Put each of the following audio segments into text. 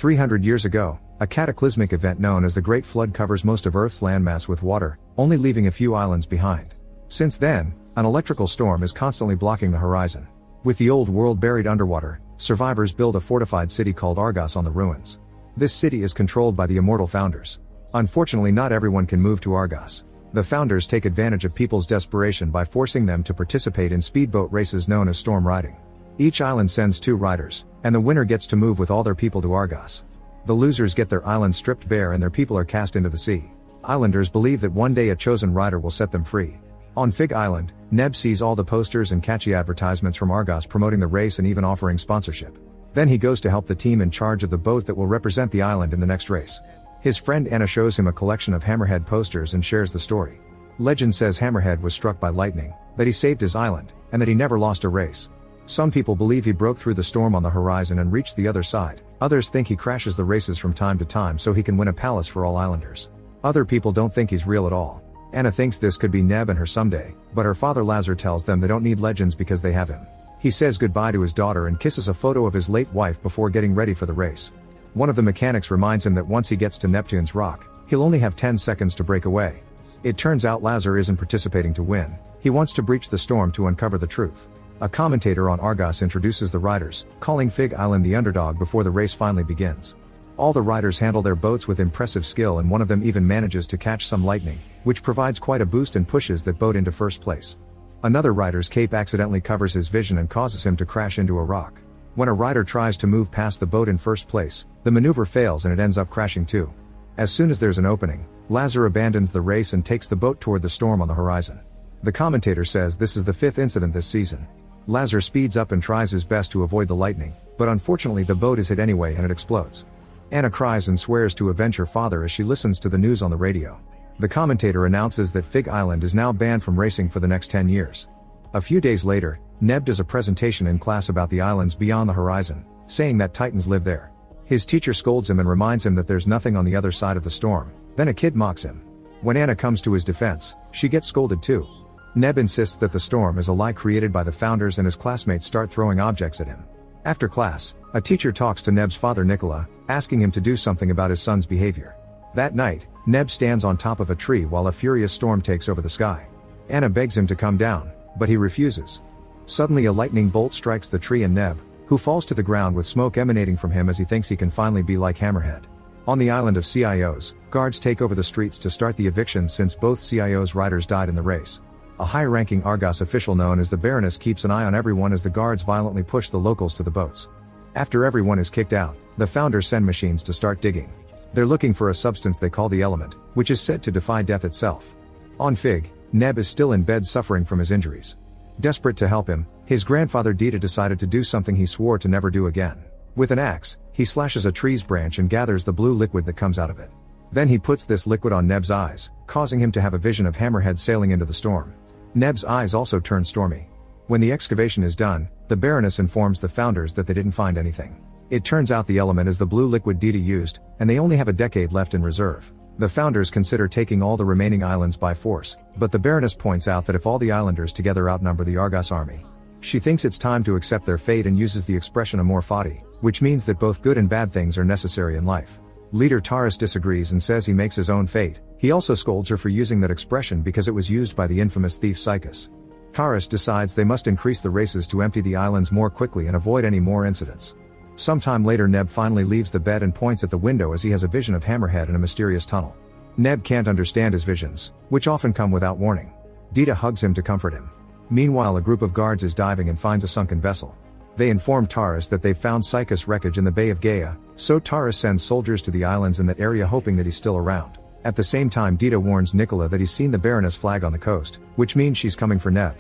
300 years ago, a cataclysmic event known as the Great Flood covers most of Earth's landmass with water, only leaving a few islands behind. Since then, an electrical storm is constantly blocking the horizon. With the old world buried underwater, survivors build a fortified city called Argos on the ruins. This city is controlled by the immortal founders. Unfortunately, not everyone can move to Argos. The founders take advantage of people's desperation by forcing them to participate in speedboat races known as storm riding. Each island sends 2 riders, and the winner gets to move with all their people to Argos. The losers get their island stripped bare and their people are cast into the sea. Islanders believe that one day a chosen rider will set them free. On Fig Island, Neb sees all the posters and catchy advertisements from Argos promoting the race and even offering sponsorship. Then he goes to help the team in charge of the boat that will represent the island in the next race. His friend Anna shows him a collection of Hammerhead posters and shares the story. Legend says Hammerhead was struck by lightning, that he saved his island, and that he never lost a race. Some people believe he broke through the storm on the horizon and reached the other side. Others think he crashes the races from time to time so he can win a palace for all islanders. Other people don't think he's real at all. Anna thinks this could be Neb and her someday, but her father Lazar tells them they don't need legends because they have him. He says goodbye to his daughter and kisses a photo of his late wife before getting ready for the race. One of the mechanics reminds him that once he gets to Neptune's rock, he'll only have 10 seconds to break away. It turns out Lazar isn't participating to win. He wants to breach the storm to uncover the truth. A commentator on Argos introduces the riders, calling Fig Island the underdog before the race finally begins. All the riders handle their boats with impressive skill and one of them even manages to catch some lightning, which provides quite a boost and pushes that boat into first place. Another rider's cape accidentally covers his vision and causes him to crash into a rock. When a rider tries to move past the boat in first place, the maneuver fails and it ends up crashing too. As soon as there's an opening, Lazar abandons the race and takes the boat toward the storm on the horizon. The commentator says this is the 5th incident this season. Lazar speeds up and tries his best to avoid the lightning, but unfortunately the boat is hit anyway and it explodes. Anna cries and swears to avenge her father as she listens to the news on the radio. The commentator announces that Fig Island is now banned from racing for the next 10 years. A few days later, Neb does a presentation in class about the islands beyond the horizon, saying that titans live there. His teacher scolds him and reminds him that there's nothing on the other side of the storm. Then a kid mocks him. When Anna comes to his defense, she gets scolded too. Neb insists that the storm is a lie created by the founders and his classmates start throwing objects at him. After class, a teacher talks to Neb's father Nicola, asking him to do something about his son's behavior. That night, Neb stands on top of a tree while a furious storm takes over the sky. Anna begs him to come down, but he refuses. Suddenly a lightning bolt strikes the tree and Neb, who falls to the ground with smoke emanating from him as he thinks he can finally be like Hammerhead. On the island of CIOs, guards take over the streets to start the evictions since both CIOs riders died in the race. A high-ranking Argos official known as the Baroness keeps an eye on everyone as the guards violently push the locals to the boats. After everyone is kicked out, the founders send machines to start digging. They're looking for a substance they call the element, which is said to defy death itself. On Fig, Neb is still in bed suffering from his injuries. Desperate to help him, his grandfather Dita decided to do something he swore to never do again. With an axe, he slashes a tree's branch and gathers the blue liquid that comes out of it. Then he puts this liquid on Neb's eyes, causing him to have a vision of Hammerhead sailing into the storm. Neb's eyes also turn stormy. When the excavation is done, the Baroness informs the founders that they didn't find anything. It turns out the element is the blue liquid Dita used, and they only have a decade left in reserve. The founders consider taking all the remaining islands by force, but the Baroness points out that if all the islanders together outnumber the Argos army, she thinks it's time to accept their fate and uses the expression amor fati, which means that both good and bad things are necessary in life. Leader Taurus disagrees and says he makes his own fate. He also scolds her for using that expression because it was used by the infamous thief Sychus. Taurus decides they must increase the races to empty the islands more quickly and avoid any more incidents. Sometime later Neb finally leaves the bed and points at the window as he has a vision of Hammerhead in a mysterious tunnel. Neb can't understand his visions, which often come without warning. Dita hugs him to comfort him. Meanwhile, a group of guards is diving and finds a sunken vessel. They inform Taurus that they've found Sychus' wreckage in the Bay of Gaia, so Taurus sends soldiers to the islands in that area hoping that he's still around. At the same time, Dita warns Nicola that he's seen the Baroness flag on the coast, which means she's coming for Neb.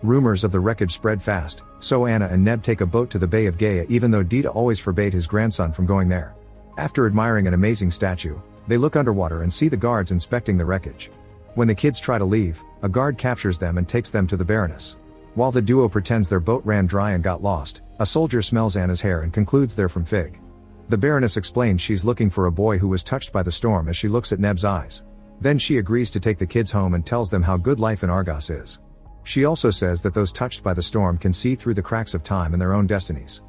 Rumors of the wreckage spread fast, so Anna and Neb take a boat to the Bay of Gaia even though Dita always forbade his grandson from going there. After admiring an amazing statue, they look underwater and see the guards inspecting the wreckage. When the kids try to leave, a guard captures them and takes them to the Baroness. While the duo pretends their boat ran dry and got lost, a soldier smells Anna's hair and concludes they're from Fig. The Baroness explains she's looking for a boy who was touched by the storm as she looks at Neb's eyes. Then she agrees to take the kids home and tells them how good life in Argos is. She also says that those touched by the storm can see through the cracks of time and their own destinies.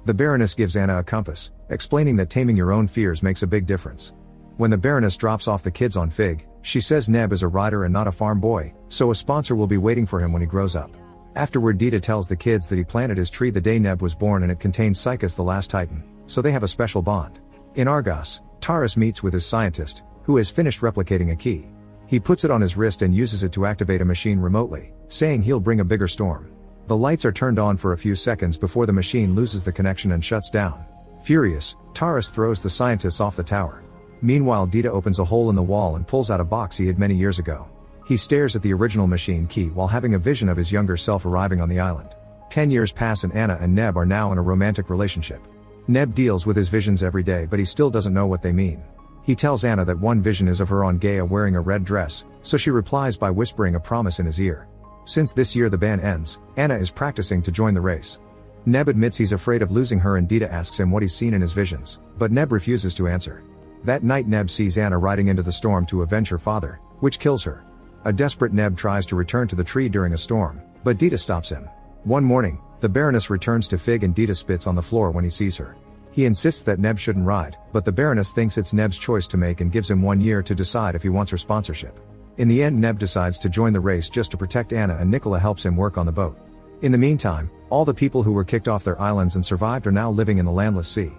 The Baroness gives Anna a compass, explaining that taming your own fears makes a big difference. When the Baroness drops off the kids on Fig, she says Neb is a rider and not a farm boy, so a sponsor will be waiting for him when he grows up. Afterward, Dita tells the kids that he planted his tree the day Neb was born and it contained Psychus the last Titan, so they have a special bond. In Argos, Taurus meets with his scientist, who has finished replicating a key. He puts it on his wrist and uses it to activate a machine remotely, saying he'll bring a bigger storm. The lights are turned on for a few seconds before the machine loses the connection and shuts down. Furious, Taurus throws the scientists off the tower. Meanwhile, Dita opens a hole in the wall and pulls out a box he hid many years ago. He stares at the original machine key while having a vision of his younger self arriving on the island. 10 years pass and Anna and Neb are now in a romantic relationship. Neb deals with his visions every day, but he still doesn't know what they mean. He tells Anna that one vision is of her on Gaia wearing a red dress, so she replies by whispering a promise in his ear. Since this year the ban ends, Anna is practicing to join the race. Neb admits he's afraid of losing her and Dita asks him what he's seen in his visions, but Neb refuses to answer. That night Neb sees Anna riding into the storm to avenge her father, which kills her. A desperate Neb tries to return to the tree during a storm, but Dita stops him. One morning, the Baroness returns to Fig and Dita spits on the floor when he sees her. He insists that Neb shouldn't ride, but the Baroness thinks it's Neb's choice to make and gives him 1 year to decide if he wants her sponsorship. In the end, Neb decides to join the race just to protect Anna and Nicola helps him work on the boat. In the meantime, all the people who were kicked off their islands and survived are now living in the landless sea.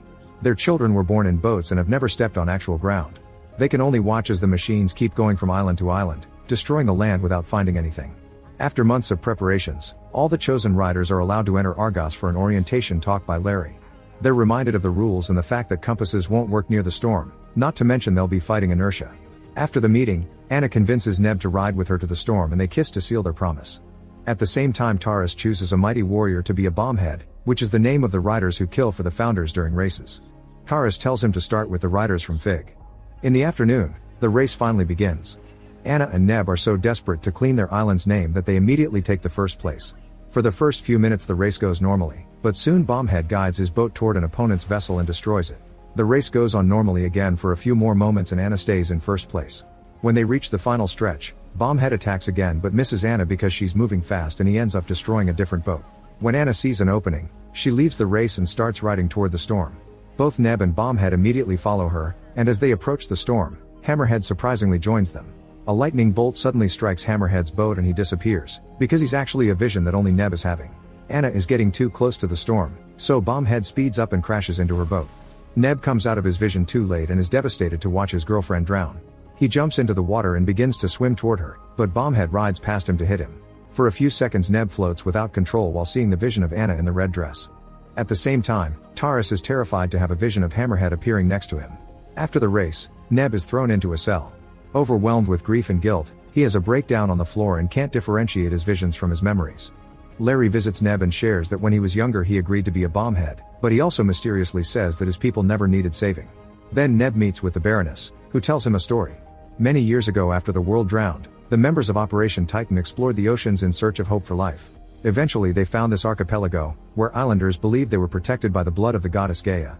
Their children were born in boats and have never stepped on actual ground. They can only watch as the machines keep going from island to island, destroying the land without finding anything. After months of preparations, all the chosen riders are allowed to enter Argos for an orientation talk by Larry. They're reminded of the rules and the fact that compasses won't work near the storm, not to mention they'll be fighting inertia. After the meeting, Anna convinces Neb to ride with her to the storm and they kiss to seal their promise. At the same time, Taurus chooses a mighty warrior to be a bombhead, which is the name of the riders who kill for the founders during races. Taurus tells him to start with the riders from Fig. In the afternoon, the race finally begins. Anna and Neb are so desperate to clean their island's name that they immediately take the first place. For the first few minutes the race goes normally, but soon Bombhead guides his boat toward an opponent's vessel and destroys it. The race goes on normally again for a few more moments and Anna stays in first place. When they reach the final stretch, Bombhead attacks again but misses Anna because she's moving fast and he ends up destroying a different boat. When Anna sees an opening, she leaves the race and starts riding toward the storm. Both Neb and Bombhead immediately follow her, and as they approach the storm, Hammerhead surprisingly joins them. A lightning bolt suddenly strikes Hammerhead's boat and he disappears, because he's actually a vision that only Neb is having. Anna is getting too close to the storm, so Bombhead speeds up and crashes into her boat. Neb comes out of his vision too late and is devastated to watch his girlfriend drown. He jumps into the water and begins to swim toward her, but Bombhead rides past him to hit him. For a few seconds Neb floats without control while seeing the vision of Anna in the red dress. At the same time, Taurus is terrified to have a vision of Hammerhead appearing next to him. After the race, Neb is thrown into a cell. Overwhelmed with grief and guilt, he has a breakdown on the floor and can't differentiate his visions from his memories. Larry visits Neb and shares that when he was younger he agreed to be a bombhead, but he also mysteriously says that his people never needed saving. Then Neb meets with the Baroness, who tells him a story. Many years ago after the world drowned, the members of Operation Titan explored the oceans in search of hope for life. Eventually they found this archipelago, where islanders believed they were protected by the blood of the goddess Gaia.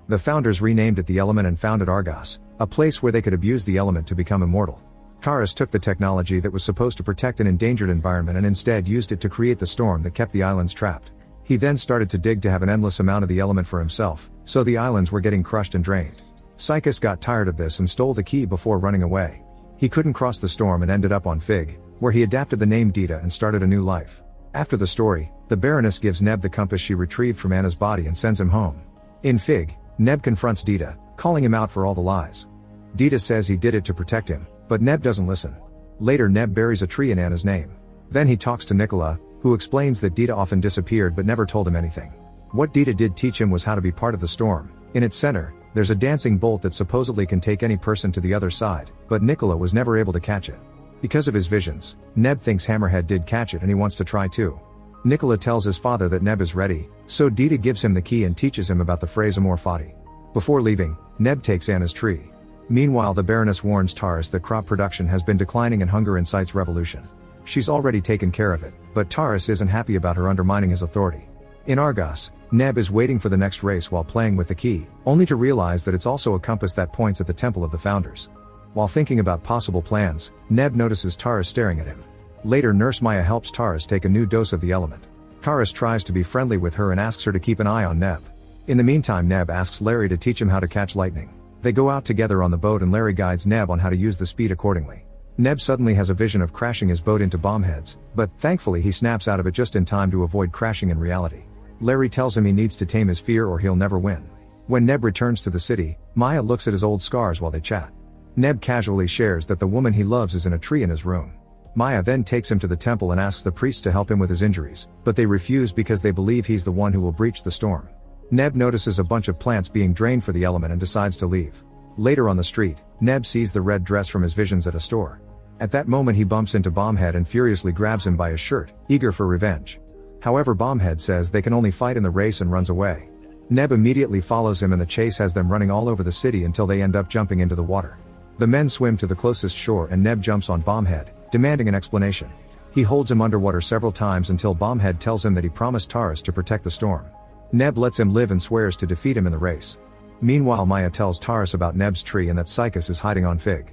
The founders renamed it the element and founded Argos, a place where they could abuse the element to become immortal. Taurus took the technology that was supposed to protect an endangered environment and instead used it to create the storm that kept the islands trapped. He then started to dig to have an endless amount of the element for himself, so the islands were getting crushed and drained. Psychus got tired of this and stole the key before running away. He couldn't cross the storm and ended up on Fig, where he adapted the name Dita and started a new life. After the story, the Baroness gives Neb the compass she retrieved from Anna's body and sends him home. In Fig, Neb confronts Dita, calling him out for all the lies. Dita says he did it to protect him, but Neb doesn't listen. Later Neb buries a tree in Anna's name. Then he talks to Nicola, who explains that Dita often disappeared but never told him anything. What Dita did teach him was how to be part of the storm. In its center, there's a dancing bolt that supposedly can take any person to the other side, but Nicola was never able to catch it. Because of his visions, Neb thinks Hammerhead did catch it and he wants to try too. Nicola tells his father that Neb is ready, so Dita gives him the key and teaches him about the phrase amor fati. Before leaving, Neb takes Anna's tree. Meanwhile the Baroness warns Taurus that crop production has been declining and hunger incites revolution. She's already taken care of it, but Taurus isn't happy about her undermining his authority. In Argos, Neb is waiting for the next race while playing with the key, only to realize that it's also a compass that points at the Temple of the Founders. While thinking about possible plans, Neb notices Taurus staring at him. Later Nurse Maya helps Taurus take a new dose of the element. Taurus tries to be friendly with her and asks her to keep an eye on Neb. In the meantime, Neb asks Larry to teach him how to catch lightning. They go out together on the boat and Larry guides Neb on how to use the speed accordingly. Neb suddenly has a vision of crashing his boat into bombheads, but thankfully he snaps out of it just in time to avoid crashing in reality. Larry tells him he needs to tame his fear or he'll never win. When Neb returns to the city, Maya looks at his old scars while they chat. Neb casually shares that the woman he loves is in a tree in his room. Maya then takes him to the temple and asks the priests to help him with his injuries, but they refuse because they believe he's the one who will breach the storm. Neb notices a bunch of plants being drained for the element and decides to leave. Later on the street, Neb sees the red dress from his visions at a store. At that moment he bumps into Bombhead and furiously grabs him by his shirt, eager for revenge. However, Bombhead says they can only fight in the race and runs away. Neb immediately follows him and the chase has them running all over the city until they end up jumping into the water. The men swim to the closest shore and Neb jumps on Bombhead, demanding an explanation. He holds him underwater several times until Bombhead tells him that he promised Taurus to protect the storm. Neb lets him live and swears to defeat him in the race. Meanwhile, Maya tells Taurus about Neb's tree and that Psychus is hiding on Fig.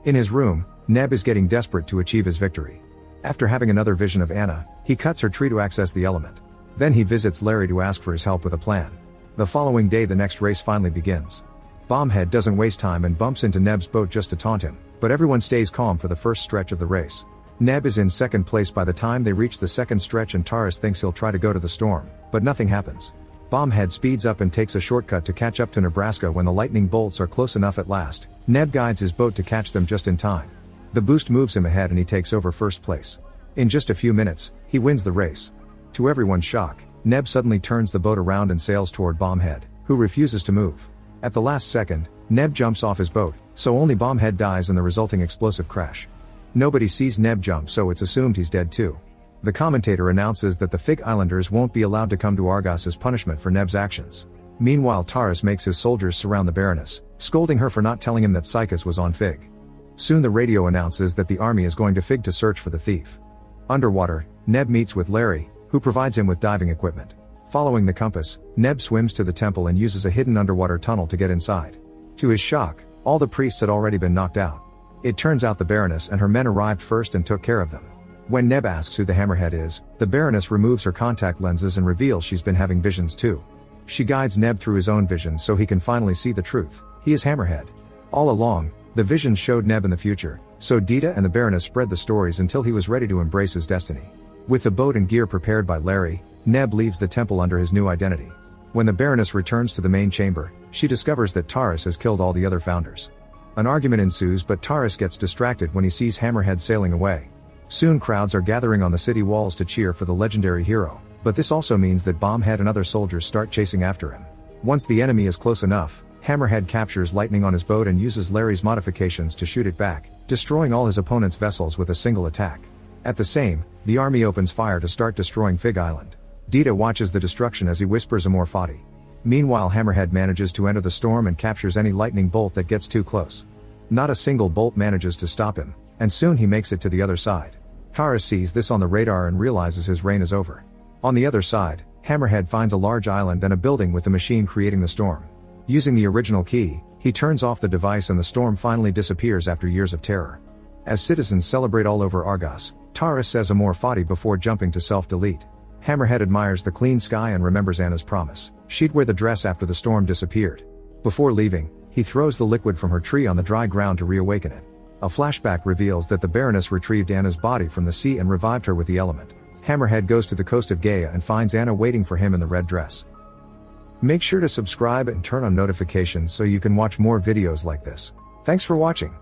In his room, Neb is getting desperate to achieve his victory. After having another vision of Anna, he cuts her tree to access the element. Then he visits Larry to ask for his help with a plan. The following day the next race finally begins. Bombhead doesn't waste time and bumps into Neb's boat just to taunt him, but everyone stays calm for the first stretch of the race. Neb is in second place by the time they reach the second stretch and Taurus thinks he'll try to go to the storm, but nothing happens. Bombhead speeds up and takes a shortcut to catch up to Nebraska when the lightning bolts are close enough at last. Neb guides his boat to catch them just in time. The boost moves him ahead and he takes over first place. In just a few minutes, he wins the race. To everyone's shock, Neb suddenly turns the boat around and sails toward Bombhead, who refuses to move. At the last second, Neb jumps off his boat, so only Bombhead dies in the resulting explosive crash. Nobody sees Neb jump, so it's assumed he's dead too. The commentator announces that the Fig Islanders won't be allowed to come to Argos as punishment for Neb's actions. Meanwhile, Taurus makes his soldiers surround the Baroness, scolding her for not telling him that Psychus was on Fig. Soon the radio announces that the army is going to Fig to search for the thief. Underwater, Neb meets with Larry, who provides him with diving equipment. Following the compass, Neb swims to the temple and uses a hidden underwater tunnel to get inside. To his shock, all the priests had already been knocked out. It turns out the Baroness and her men arrived first and took care of them. When Neb asks who the Hammerhead is, the Baroness removes her contact lenses and reveals she's been having visions too. She guides Neb through his own visions so he can finally see the truth. He is Hammerhead. All along, the visions showed Neb in the future, so Dita and the Baroness spread the stories until he was ready to embrace his destiny. With the boat and gear prepared by Larry, Neb leaves the temple under his new identity. When the Baroness returns to the main chamber, she discovers that Taurus has killed all the other founders. An argument ensues, but Taurus gets distracted when he sees Hammerhead sailing away. Soon crowds are gathering on the city walls to cheer for the legendary hero, but this also means that Bombhead and other soldiers start chasing after him. Once the enemy is close enough, Hammerhead captures lightning on his boat and uses Larry's modifications to shoot it back, destroying all his opponent's vessels with a single attack. At the same, the army opens fire to start destroying Fig Island. Dita watches the destruction as he whispers Amor Fati. Meanwhile, Hammerhead manages to enter the storm and captures any lightning bolt that gets too close. Not a single bolt manages to stop him, and soon he makes it to the other side. Taurus sees this on the radar and realizes his reign is over. On the other side, Hammerhead finds a large island and a building with the machine creating the storm. Using the original key, he turns off the device and the storm finally disappears after years of terror. As citizens celebrate all over Argos, Taurus says Amor Fati before jumping to self-delete. Hammerhead admires the clean sky and remembers Anna's promise. She'd wear the dress after the storm disappeared. Before leaving, he throws the liquid from her tree on the dry ground to reawaken it. A flashback reveals that the Baroness retrieved Anna's body from the sea and revived her with the element. Hammerhead goes to the coast of Gaia and finds Anna waiting for him in the red dress. Make sure to subscribe and turn on notifications so you can watch more videos like this. Thanks for watching.